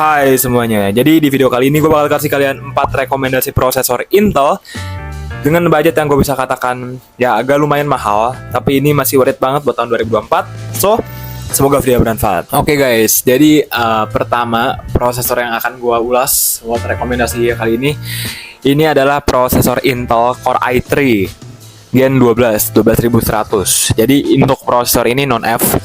Hai semuanya, jadi di video kali ini gue bakal kasih kalian 4 rekomendasi prosesor Intel dengan budget yang gue bisa katakan ya agak lumayan mahal, tapi ini masih worth it banget buat tahun 2024. So, semoga video bermanfaat. Oke guys, jadi pertama prosesor yang akan gue ulas buat rekomendasi kali ini adalah prosesor Intel Core i3 Gen 12100. Jadi untuk prosesor ini non-F,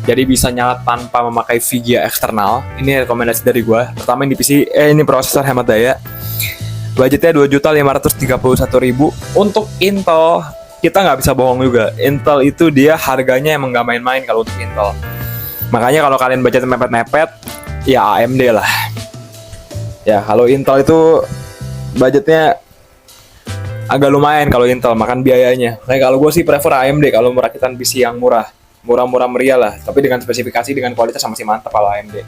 jadi bisa nyala tanpa memakai VGA eksternal. Ini rekomendasi dari gue. Pertama ini ini prosesor hemat daya. Budgetnya 2.531.000. Untuk Intel, kita nggak bisa bohong juga. Intel itu dia harganya emang nggak main-main kalau untuk Intel. Makanya kalau kalian budget mepet-mepet, ya AMD lah. Ya kalau Intel itu budgetnya agak lumayan kalau Intel makan biayanya. Kayak kalau gue sih prefer AMD kalau merakitan PC yang murah-murah meriah lah, tapi dengan spesifikasi dengan kualitas masih mantap kalau AMD.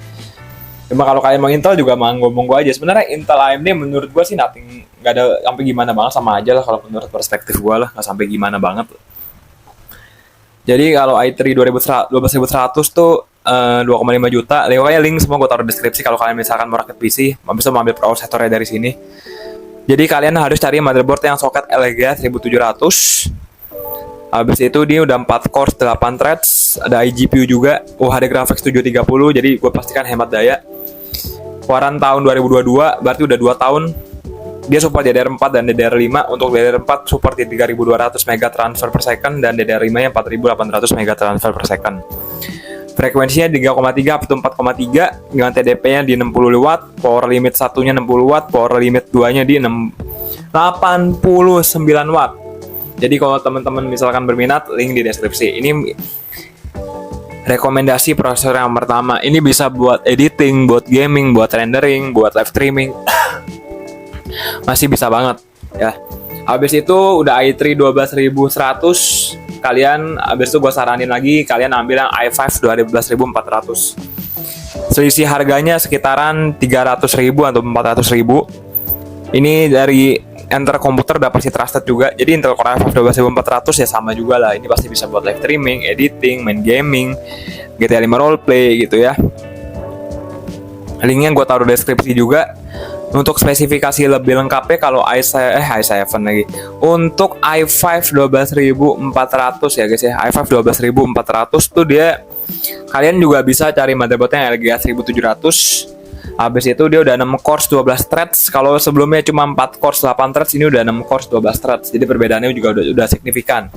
Cuma kalau kalian mau Intel juga monggo aja. Sebenarnya Intel AMD menurut gue sih nothing, nggak ada sampai gimana banget, sama aja lah kalau menurut perspektif gue lah, nggak sampai gimana banget. Jadi kalau i3 12100 tuh 2,5 juta. Pokoknya link semua gue taruh di deskripsi kalau kalian misalkan mau rakit PC, bisa mengambil prosesornya dari sini. Jadi kalian harus cari motherboard yang soket LGA 1700. Habis itu dia udah 4 core 8 threads, ada iGPU juga, UHD graphics 730, jadi gue pastikan hemat daya. Keluaran tahun 2022, berarti udah 2 tahun. Dia support DDR4 dan DDR5. Untuk DDR4 support di 3200 MB transfer per second dan DDR5 nya 4800 MB transfer per second. Frekuensinya 3,3 atau 4,3 dengan TDP-nya di 60 watt, power limit 1-nya 60 watt, power limit 2-nya di 89 watt. Jadi kalau teman-teman misalkan berminat, link di deskripsi. Ini rekomendasi prosesor yang pertama. Ini bisa buat editing, buat gaming, buat rendering, buat live streaming. Masih bisa banget ya. Habis itu udah i3 12100. Kalian habis itu gue saranin lagi kalian ambil yang i5 12400. Selisih harganya sekitaran 300.000 atau 400.000. Ini dari Enter komputer udah pasti trusted juga. Jadi Intel Core i5 12400 ya sama juga lah. Ini pasti bisa buat live streaming, editing, main gaming, GTA 5 roleplay gitu ya. Linknya gue taruh deskripsi juga. Untuk spesifikasi lebih lengkapnya kalau i7 lagi. Untuk i5 12400 ya guys ya. i5 12400 tuh dia, kalian juga bisa cari motherboardnya LGA 1700. Habis itu dia udah 6 cores 12 threads. Kalau sebelumnya cuma 4 cores 8 threads, ini udah 6 cores 12 threads. Jadi perbedaannya juga udah signifikan.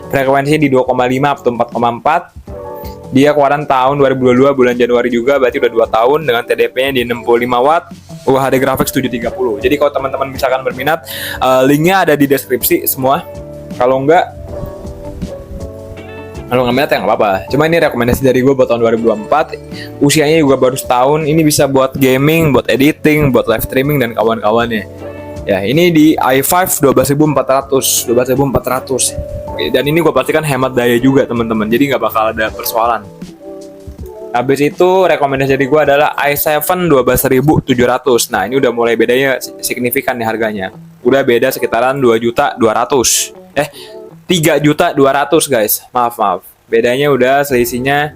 Frekuensinya di 2,5 atau 4,4. Dia keluaran tahun 2022 bulan Januari juga, berarti udah 2 tahun dengan TDP-nya di 65 watt, UHD graphics 730. Jadi kalau teman-teman misalkan berminat, linknya ada di deskripsi semua. Kalau nggak minat ya nggak apa-apa. Cuma ini rekomendasi dari gue buat tahun 2024. Usianya juga baru setahun. Ini bisa buat gaming, buat editing, buat live streaming dan kawan-kawannya. Ya, ini di i5 12400. Dan ini gue pastikan hemat daya juga teman-teman. Jadi nggak bakal ada persoalan. Habis itu rekomendasi dari gue adalah i7 12700. Nah, ini udah mulai bedanya signifikan nih harganya. Udah beda sekitaran 2.200.000. 3.200.000 guys. Maaf. Bedanya udah selisihnya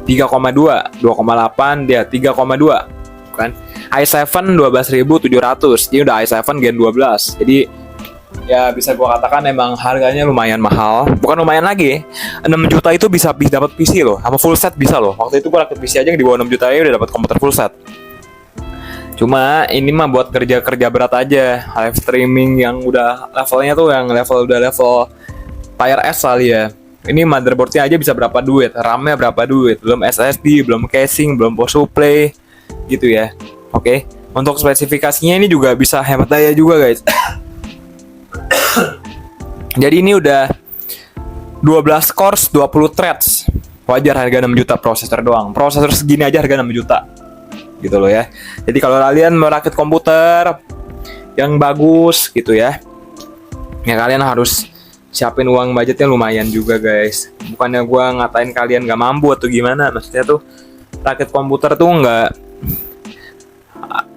3,2, 2,8 dia 3,2 kan. i7 12700. Ini udah i7 Gen 12. Jadi ya bisa gua katakan emang harganya lumayan mahal. Bukan lumayan lagi. 6 juta itu bisa dapat PC loh. Sama full set bisa loh. Waktu itu gua rakit PC aja di bawah 6 juta ya udah dapat komputer full set. Cuma ini mah buat kerja berat aja. Live streaming yang udah levelnya tuh yang level Tier S kali ya. Ini motherboardnya aja bisa berapa duit, RAM-nya berapa duit, belum SSD, belum casing, belum power supply, gitu ya. Oke. Untuk spesifikasinya ini juga bisa hemat daya juga guys. Jadi ini udah 12 cores, 20 threads. Wajar harga 6 juta prosesor doang. Prosesor segini aja harga 6 juta. Gitu loh ya. Jadi kalau kalian merakit komputer yang bagus gitu ya, kalian harus siapin uang budgetnya lumayan juga guys. Bukannya gue ngatain kalian gak mampu atau gimana. Maksudnya tuh rakit komputer tuh nggak,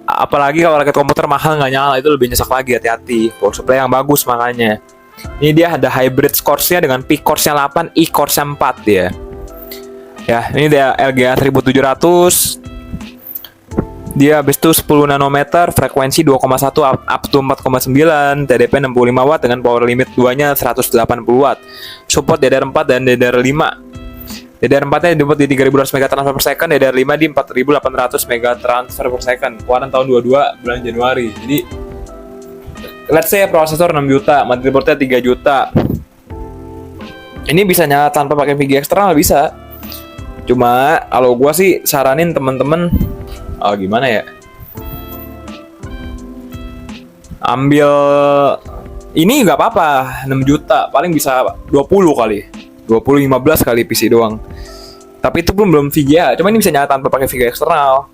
apalagi kalau rakit komputer mahal nggak nyala itu lebih nyesek lagi. Hati-hati, power supply yang bagus makanya. Ini dia ada hybrid cores-nya dengan peak cores-nya 8, e-cores-nya 4 dia. Ya, ini dia LGA 1700 Dia habis itu 10 nanometer, frekuensi 2,1 up to 4,9, TDP 65 watt dengan power limit 2-nya 180 watt. Support DDR4 dan DDR5. DDR4-nya dibuat di 3200 MB transfer per second, DDR5 di 4800 MB transfer per second. Keluaran tahun 22 bulan Januari. Jadi let's say prosesor 6 juta, motherboardnya 3 juta. Ini bisa nyala tanpa pakai VGA eksternal, bisa. Cuma kalau gua sih saranin temen-temen gimana ya, ambil ini nggak apa-apa, 6 juta paling bisa 20 kali 15 kali PC doang, tapi itu belum VGA, cuma ini bisa nyala tanpa pakai VGA eksternal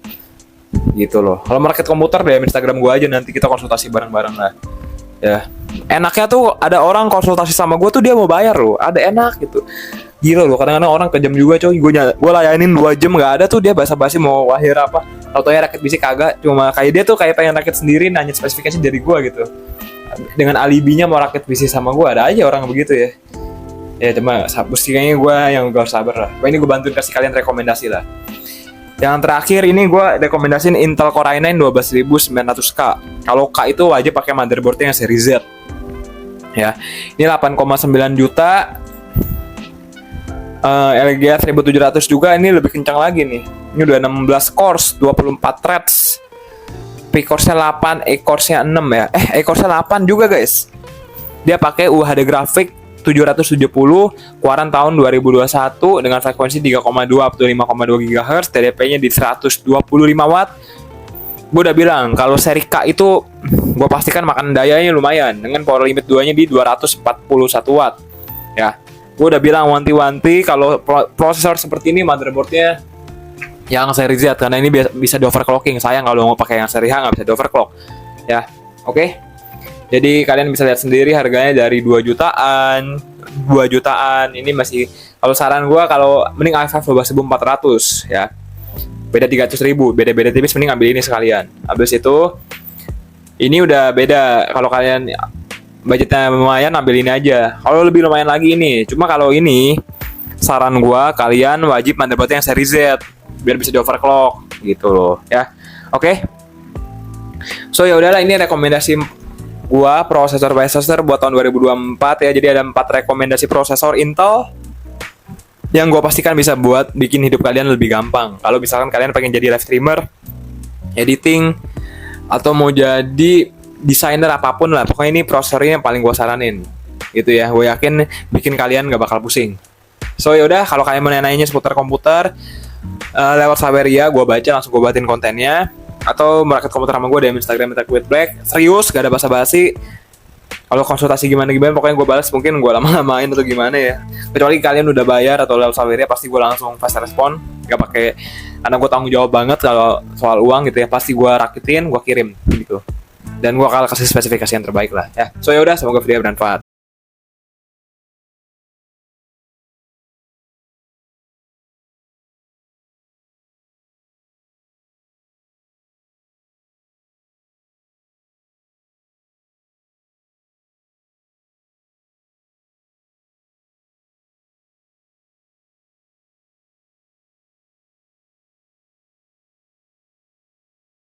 gitu loh. Kalau market komputer DM Instagram gua aja, nanti kita konsultasi bareng-bareng lah ya. Enaknya tuh ada orang konsultasi sama gua tuh dia mau bayar loh, ada enak gitu. Gila loh, kadang-kadang orang kejam juga coy. Gue layanin 2 jam gak ada tuh dia basa-basi mau lahir apa. Tau-taunya rakit bisik kagak. Cuma kayak dia tuh kayak pengen rakit sendiri, nanya spesifikasi dari gue gitu. Dengan alibinya mau rakit bisik sama gue, ada aja orang begitu ya. Ya cuma kayaknya gue yang gak harus sabar lah. Ini gue bantuin kasih kalian rekomendasi lah. Yang terakhir ini gue rekomendasiin Intel Core i9 12900K. Kalau K itu wajib pakai motherboardnya yang seri Z. Ya, ini 8,9 juta. LGA 1700 juga, ini lebih kencang lagi nih. Ini udah 16 cores, 24 threads. P-coresnya 8, E-coresnya 6 ya. E-coresnya 8 juga guys. Dia pakai UHD grafik 770, keluaran tahun 2021 dengan frekuensi 3,2 up to 5,2 GHz, TDP-nya di 125 watt. Gue udah bilang kalau seri K itu gue pastikan makan dayanya lumayan dengan power limit 2-nya di 241 watt. Ya. Gue udah bilang wanti-wanti kalau prosesor seperti ini motherboardnya yang seri Z, karena ini bisa di overclocking. Sayang kalau mau pakai yang seri H nggak bisa di overclock ya. Oke. Jadi kalian bisa lihat sendiri harganya dari 2 jutaan. Ini masih, kalau saran gue kalau mending i5 12400 ya. Beda 300.000, beda-beda tipis, mending ambil ini sekalian. Habis itu ini udah beda, kalau kalian budgetnya lumayan ambil ini aja. Kalau lebih lumayan lagi ini. Cuma kalau ini saran gua kalian wajib motherboardnya yang seri Z biar bisa di overclock gitu loh ya. Oke. So ya udahlah, ini rekomendasi gua prosesor buat tahun 2024 ya. Jadi ada 4 rekomendasi prosesor Intel yang gua pastikan bisa buat bikin hidup kalian lebih gampang. Kalau misalkan kalian pengen jadi live streamer, editing, atau mau jadi desainer apapun lah, pokoknya ini prosesornya yang paling gue saranin gitu ya. Gue yakin bikin kalian gak bakal pusing. So yaudah, kalau kalian mau nanya seputar komputer lewat Saweria, gue baca langsung gue buatin kontennya. Atau merakit komputer sama gue di Instagram @quitblack. Serius, gak ada basa-basi. Kalau konsultasi gimana pokoknya gue balas, mungkin gue lama-lamain atau gimana ya. Kecuali kalian udah bayar atau lewat Saweria, pasti gue langsung fast respon, gak pakai, karena gue tanggung jawab banget kalau soal uang gitu ya. Pasti gue rakitin, gue kirim gitu. Dan gue akan kasih spesifikasi yang terbaik lah ya. So yaudah, semoga video bermanfaat.